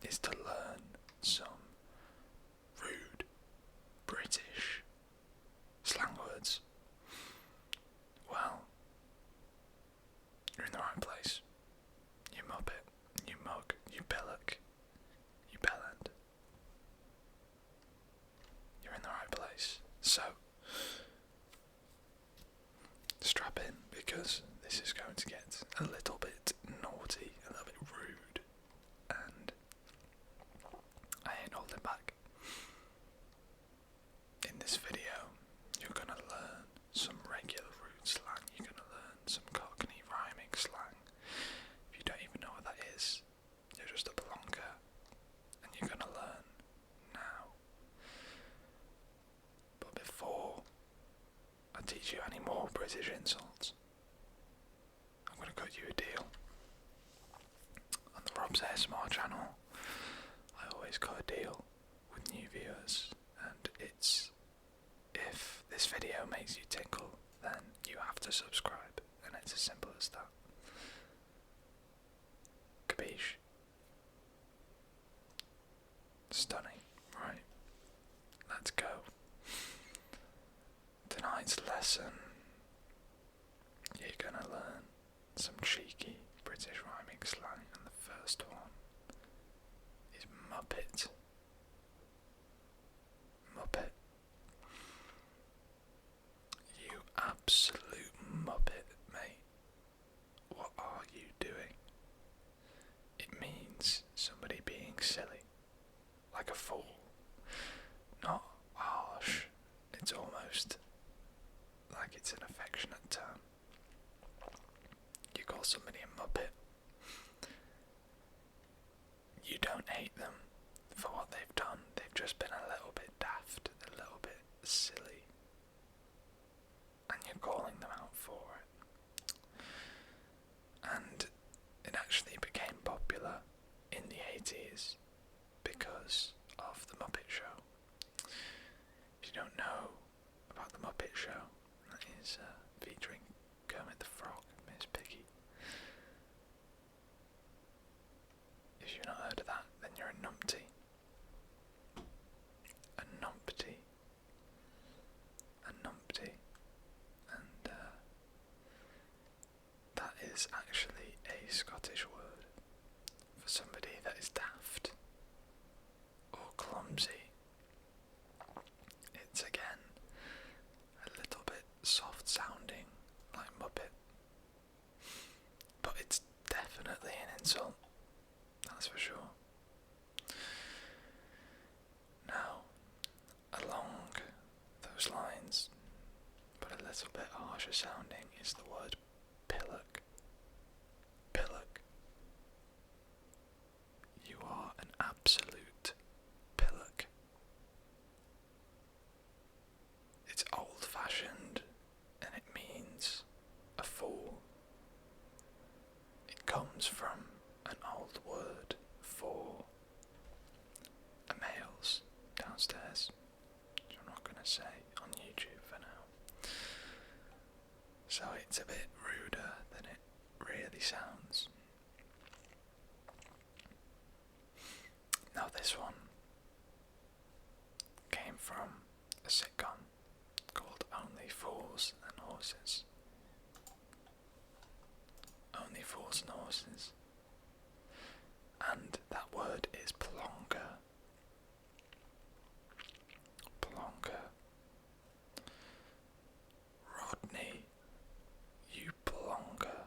is to learn some rude British slang words. Well, you're in the right place. You muppet, you mug, you pillock, you bellend. You're in the right place. So, strap in, because this is going to get a little bit naughty, a little bit rude, and I ain't holding back. In this video, you're going to learn some regular rude slang, you're going to learn some Cockney rhyming slang. If you don't even know what that is, you're just a belonker, and you're going to learn now. But before I teach you any more British insults, I'm going to cut you a deal. On the Rob's ASMR channel, I always cut a deal with new viewers, and it's, if this video makes you tinkle, then you have to subscribe, and it's as simple as that. Capiche? Stunning, right? Let's go. Tonight's lesson, you're gonna learn some cheeky British rhyming slang, and the first one is muppet. Muppet. You absolute muppet, mate. What are you doing? It means somebody being silly, like a fool. Not harsh, it's almost like it's an affectionate term. You call somebody a muppet. You don't hate them for what they've done, they've just been a little bit daft, a little bit silly, and you're calling them out for it. And it actually became popular in the 80s because of the Muppet Show. If you don't know about the Muppet Show, that is featuring Kermit the Frog and Miss Piggy. If you've not heard of that, then you're a numpty. A numpty. A numpty. And that is actually a Scottish word for somebody that is daft or clumsy. It's again a little bit soft sounding, like Muppet, but it's definitely an insult, that's for sure. Now, along those lines, but a little bit harsher sounding, is the word pillock. Pillock. You are an absolute pillock. It's old-fashioned, and it means a fool. It comes from an old word for a male's downstairs, which I'm not going to say on YouTube for now. So it's a bit ruder than it really sounds. Now this one came from a sitcom called Only Fools and Horses. Only Fools and Horses. And that word is plonker. Plonker. Rodney, you plonker,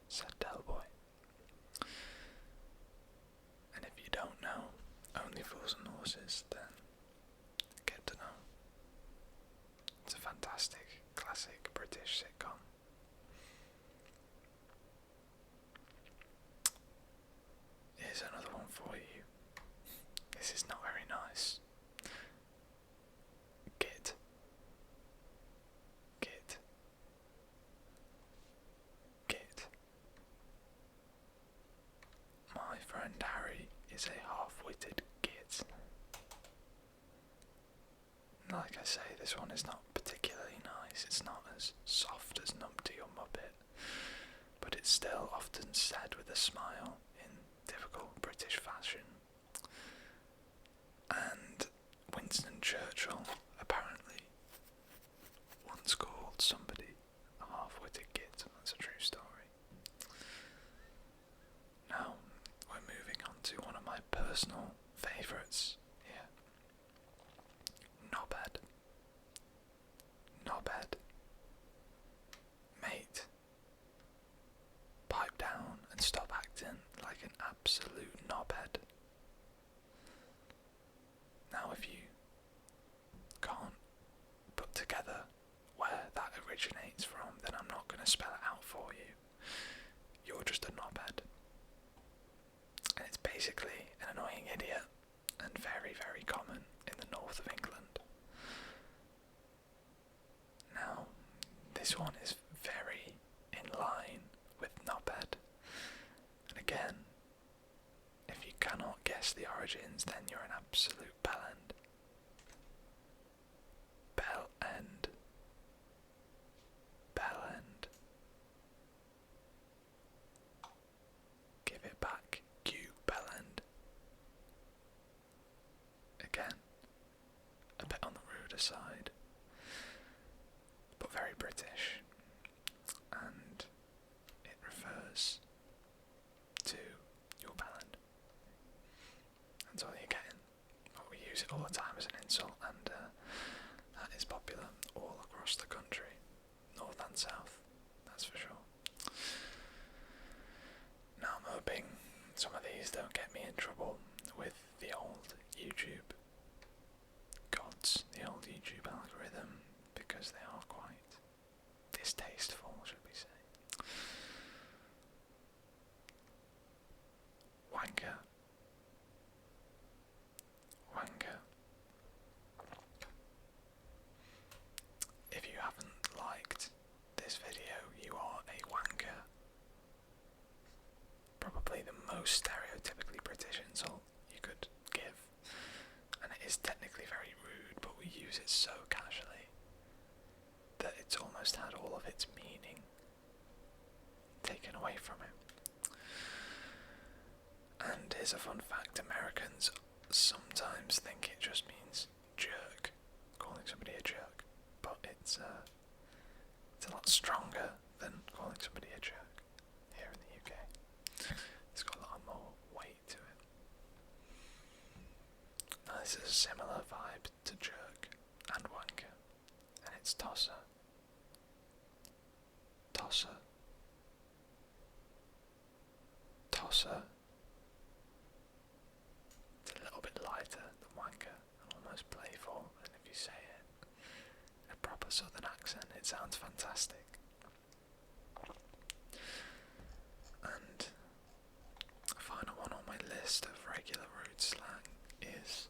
said Delboy. And if you don't know Only Fools and Horses, then get to know. It's a fantastic, classic British sitcom. Here's another one for you. This is not very nice. Git. Git. Git. My friend Harry is a half-witted git. Like I say, this one is not particularly nice. It's not as soft as Numpty or Muppet, but it's still often said with a smile in typical British fashion. basically an annoying idiot and very, very common in the north of England. Now, this one is very in line with knobhead. And again, if you cannot guess the origins, then you're an absolute bellend. Bellend. Bellend. Give it back, you bellend. Again, a bit on the ruder side, but very British, and it refers to your bellend. That's all you're getting. But we use it all the time as an insult, and that is popular all across the country, north and south, that's for sure. Now I'm hoping some of these don't get me in trouble with the old YouTube gods, the old YouTube algorithm, because they are quite distasteful, should we say. Wanker. Wanker. If you haven't liked this video, you are a wanker. Probably the most stereotypically British insult you could give, and it is technically very rude, but we use it so casually that it's almost had all of its meaning taken away from it. And here's a fun fact: Americans sometimes think it just means jerk, calling somebody a jerk, but it's a lot stronger than calling somebody a jerk here in the UK. It's got a lot more weight to it. Now this is a similar vibe to jerk and wanker, and it's tosser. Tosser. Tosser. It's a little bit lighter than wanker and almost playful, and if you say it in a proper southern accent, it sounds fantastic. And the final one on my list of regular rude slang is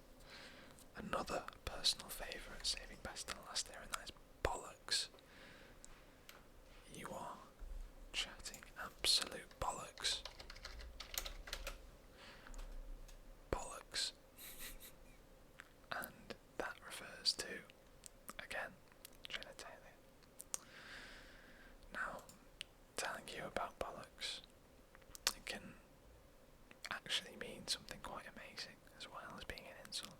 another personal favourite, saving best till last here, and that is bollocks. You are chatting absolute bollocks. Bollocks. And that refers to, again, genitalia. Now, telling you about bollocks, it can actually mean something quite amazing as well as being an insult.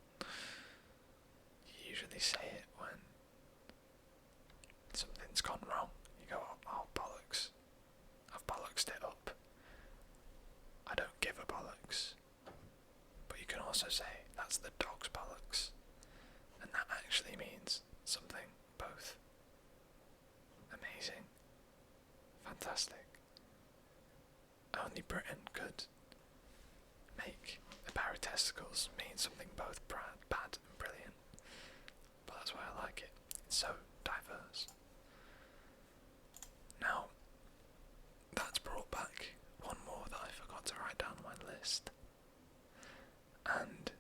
You usually say it when something's gone wrong. You go, oh bollocks, I've bollocksed it up. I don't give a bollocks. But you can also say, that's the dog's bollocks. And that actually means something both amazing, fantastic. Only Britain could make a pair of testicles mean something both bad and brilliant. But that's why I like it. It's so diverse. Now, that's brought back one more that I forgot to write down on my list. And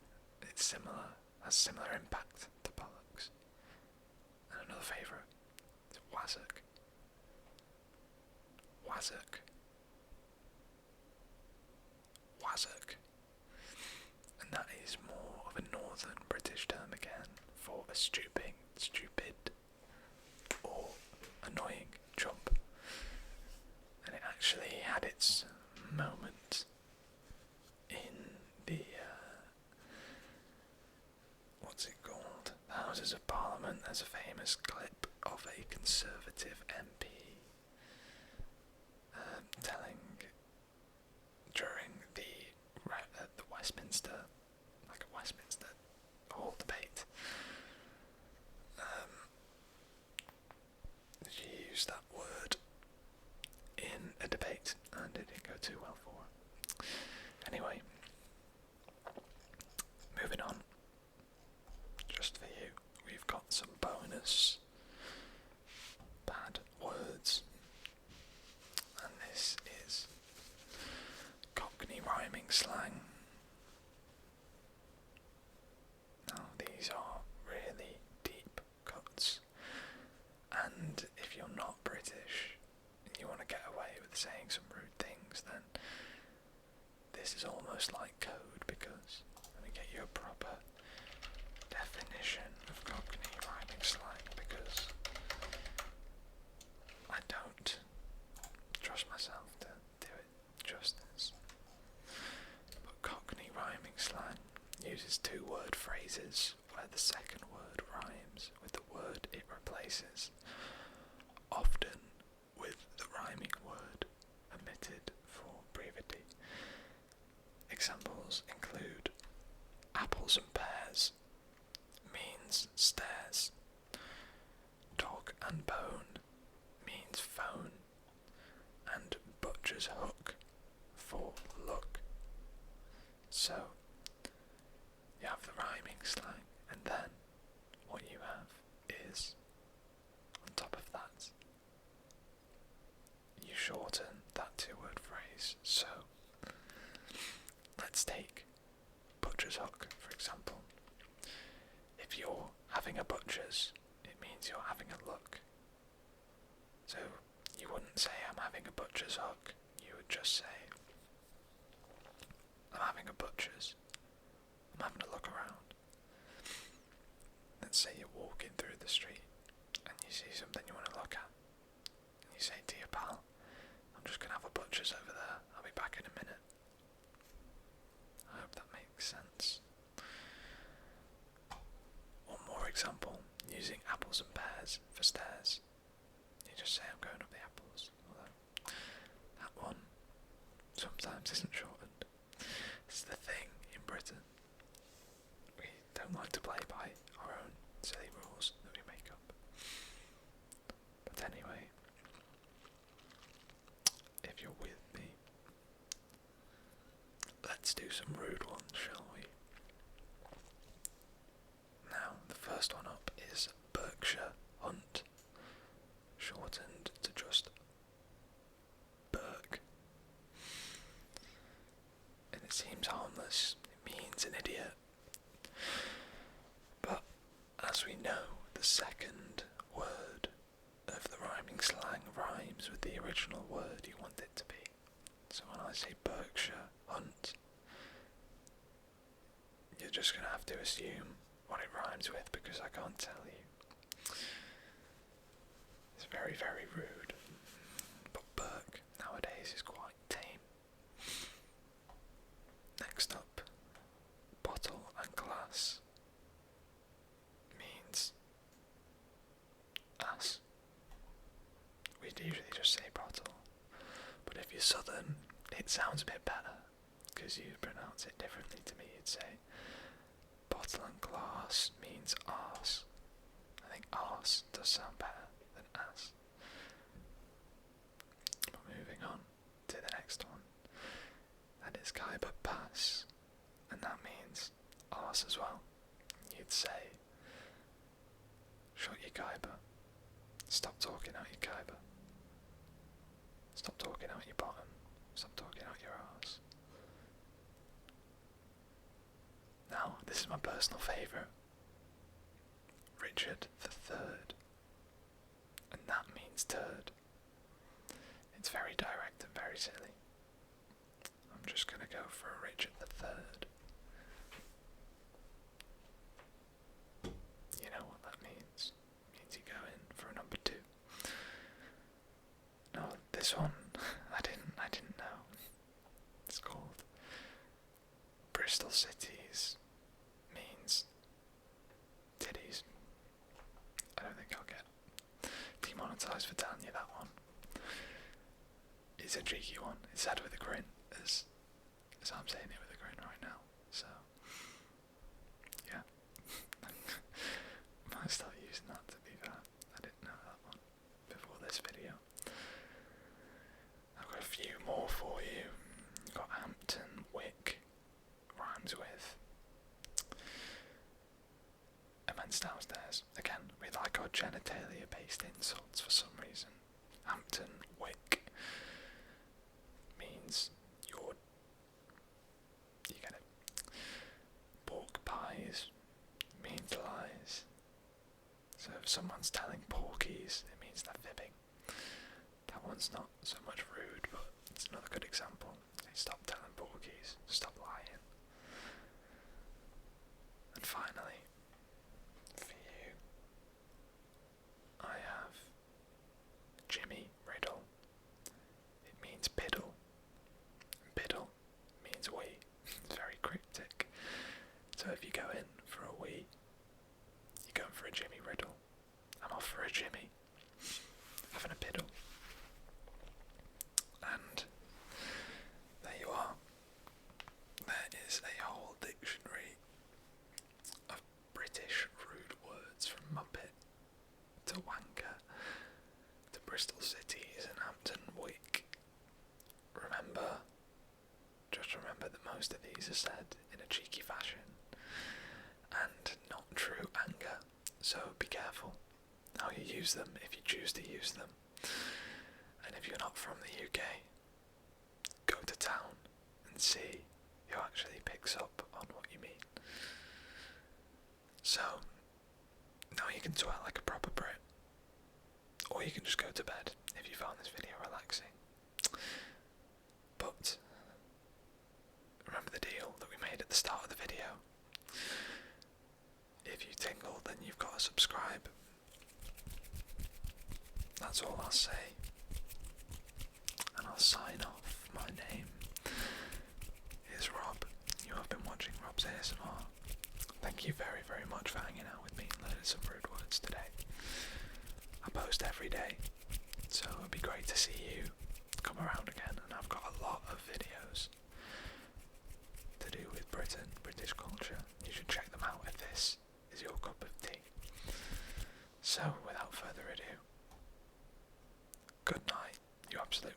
it's similar, has similar impact to bollocks. And another favourite is wazzock. Wazzock. Wazzock. And that is more of a northern British term again for a stupid, or annoying chump. And it actually had its moment in the, what's it called? The Houses of Parliament. There's a famous clip of a Conservative MP telling during the Westminster, like a Westminster Hall debate, she used that word in a debate and it didn't go too well for her. Anyway, moving on, just for you, we've got some bonus bad words, and this is Cockney rhyming slang, saying some rude things, then this is almost like code, because let me get you a proper definition of Cockney rhyming slang, because I don't trust myself to do it justice. But Cockney rhyming slang uses two-word phrases where the second word rhymes with the word it replaces, often with the rhyming word omitted for brevity. Examples include apples and pears means stairs, dog and bone means phone, and butcher's hook for look. So you have the rhyming slang, and then what you have is, on top of that, you shorten that two-word phrase. So let's take butcher's hook, for example. If you're having a butcher's, it means you're having a look. So you wouldn't say I'm having a butcher's hook, you would just say I'm having a butcher's. I'm having a look around. Let's say you're walking through the street and you see something you want to look at, and you say to your pal, I'm just going to have a butcher's over there, I'll be back in a minute. I hope that makes sense. One more example, using apples and pears for stairs. You just say I'm going up the apples, although that one sometimes isn't shortened. It's the thing in Britain. We don't like to play by our own silly rules that we make up. But anyway, if you're with me, let's do some rude ones, shall we? Now, the first one up is Berkshire Hunt, shortened to just Burke. And it seems harmless, it means an idiot. But as we know, the second word of the rhyming slang rhymes with the original word you want it to be. So when I say Berkshire Hunt, you're just going to have to assume what it rhymes with, because I can't tell you. It's very, very rude. But Burke nowadays is quite tame. Next up, bottle and glass means ass. We'd usually just say bottle, but if you're southern, it sounds a bit better, because you pronounce it differently to me. You'd say bottle and glass means arse. I think arse does sound better than ass. But moving on to the next one, that is Khyber Pass, and that means arse as well. You'd say shut your Khyber, stop talking out your Khyber, stop talking out your bottom, stop talking out your arse. Now, this is my personal favourite, Richard III, and that means turd. It's very direct and very silly. I'm just going to go for a Richard III. You know what that means. It means you go in for a number 2. No, this one, I didn't know. It's called Bristol Cities means titties. I don't think I'll get demonetised for telling you that one. It's a cheeky one. It's said with a grin, as I'm saying it with a grin right now. So, yeah. Might start using that, to be fair. I didn't know that one before this video. I've got a few more for you. You've got Hampton Wick, rhymes with events downstairs. Again, we like our genitalia based insults for some reason. Hampton Wick means you get it. Pork pies means lies. So if someone's telling porkies, it means they're fibbing. That one's not so much rude, but It's another good example. Stop telling porkies. Stop lying. And finally, for you, I have Jimmy Riddle. It means piddle. Piddle means wee. It's very cryptic. So if you go in for a wee, you're going for a Jimmy Riddle. I'm off for a Jimmy. Having a piddle. And there you are. There is a whole dictionary of British rude words from Muppet to wanker to Bristol Cities and Hampton Wick. Just remember that most of these are said in a cheeky fashion and not true anger, so be careful how you use them if you choose to use them. And if you're not from the UK, go to town and see who actually picks up on what you mean. So, now you can swear like a proper Brit, or you can just go to bed if you found this video relaxing. But remember the deal that we made at the start of the video. If you tingle, then you've got to subscribe. That's all I'll say. And I'll sign off. My name is Rob. You have been watching Rob's ASMR. Thank you very, very much for hanging out with me and learning some rude words today. I post every day, so it would be great to see you come around again, and I've got a lot of videos to do with Britain, British culture. You should check them out if this is your cup of tea. So, without further ado, good night, you absolute